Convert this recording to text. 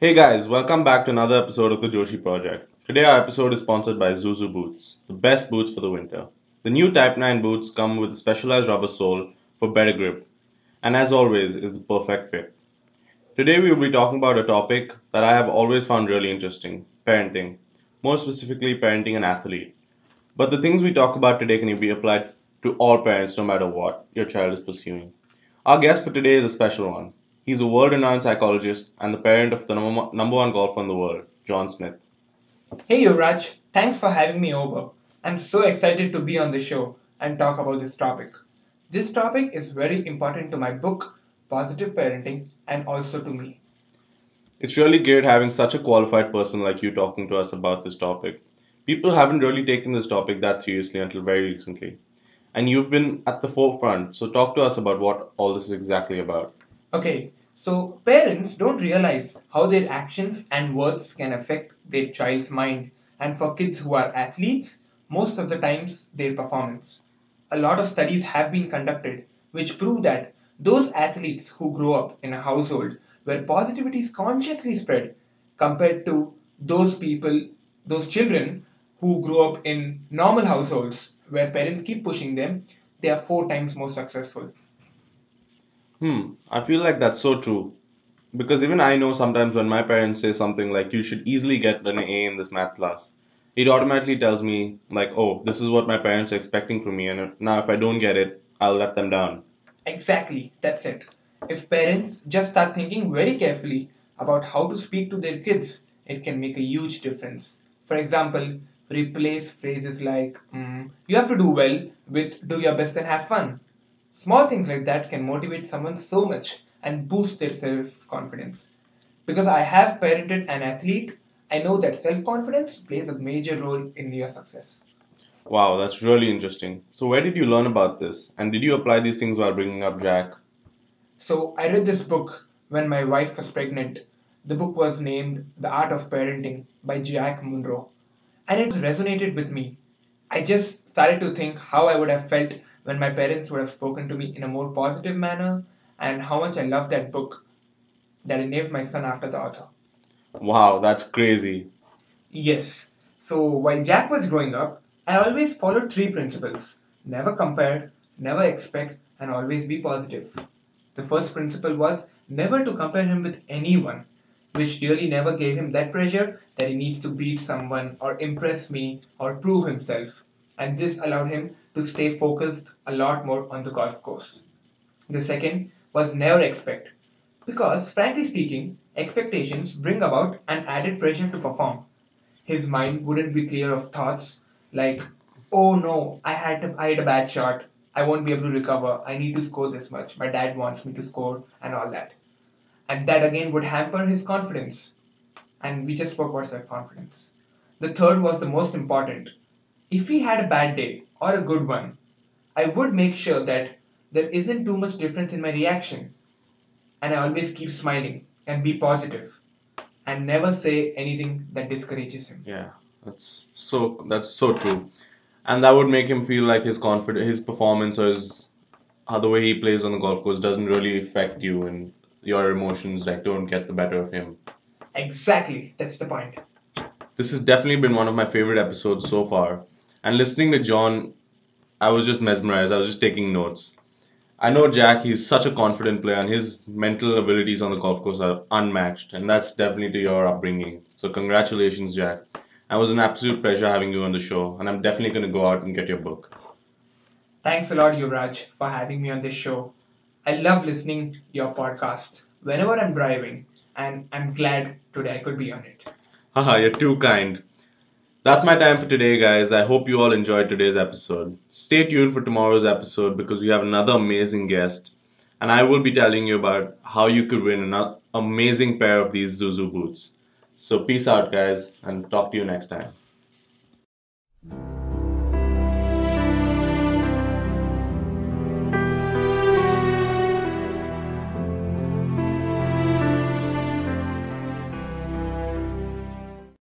Hey guys, welcome back to another episode of the Joshi Project. Today our episode is sponsored by Zuzu Boots, the best boots for the winter. The new Type 9 boots come with a specialized rubber sole for better grip, and as always is the perfect fit. Today we will be talking about a topic that I have always found really interesting, parenting. More specifically, parenting an athlete. But the things we talk about today can be applied to all parents no matter what your child is pursuing. Our guest for today is a special one. He's a world renowned psychologist and the parent of the number one golfer in the world, John Smith. Hey Yuvraj, thanks for having me over. I'm so excited to be on the show and talk about this topic. This topic is very important to my book, Positive Parenting, and also to me. It's really great having such a qualified person like you talking to us about this topic. People haven't really taken this topic that seriously until very recently. And you've been at the forefront, so talk to us about what all this is exactly about. Okay, so parents don't realize how their actions and words can affect their child's mind, and for kids who are athletes, most of the times their performance. A lot of studies have been conducted which prove that those athletes who grow up in a household where positivity is consciously spread compared to those children who grow up in normal households where parents keep pushing them, they are four times more successful. I feel like that's so true. Because even I know sometimes when my parents say something like, you should easily get an A in this math class, it automatically tells me, like, oh, this is what my parents are expecting from me, and now if I don't get it, I'll let them down. Exactly, that's it. If parents just start thinking very carefully about how to speak to their kids, it can make a huge difference. For example, replace phrases like, you have to do well with do your best and have fun. Small things like that can motivate someone so much and boost their self confidence. Because I have parented an athlete, I know that self confidence plays a major role in your success. Wow, that's really interesting. So, where did you learn about this? And did you apply these things while bringing up Jack? So I read this book when my wife was pregnant. The book was named The Art of Parenting by Jack Munro, and it resonated with me. I just started to think how I would have felt when my parents would have spoken to me in a more positive manner, and how much I loved that book that I named my son after the author. Wow, that's crazy. Yes. So while Jack was growing up, I always followed three principles: never compare, never expect, and always be positive. The first principle was never to compare him with anyone, which really never gave him that pressure that he needs to beat someone or impress me or prove himself. And this allowed him to stay focused a lot more on the golf course. The second was never expect. Because, frankly speaking, expectations bring about an added pressure to perform. His mind wouldn't be clear of thoughts like, oh no, I had a bad shot. I won't be able to recover. I need to score this much. My dad wants me to score and all that. And that again would hamper his confidence. And we just spoke about self confidence. The third was the most important. If he had a bad day or a good one, I would make sure that there isn't too much difference in my reaction. And I always keep smiling and be positive and never say anything that discourages him. Yeah, that's so true. And that would make him feel like his performance or his how the way he plays on the golf course doesn't really affect you and your emotions like don't get the better of him. Exactly, that's the point. This has definitely been one of my favorite episodes so far. And listening to John, I was just mesmerized. I was just taking notes. I know Jack, he's such a confident player, and his mental abilities on the golf course are unmatched, and that's definitely to your upbringing. So, congratulations, Jack. It was an absolute pleasure having you on the show, and I'm definitely going to go out and get your book. Thanks a lot, Yuvraj, for having me on this show. I love listening your podcast whenever I'm driving, and I'm glad today I could be on it. Haha, you're too kind. That's my time for today, guys. I hope you all enjoyed today's episode. Stay tuned for tomorrow's episode because we have another amazing guest, and I will be telling you about how you could win an amazing pair of these Zuzu boots. So, peace out, guys, and talk to you next time.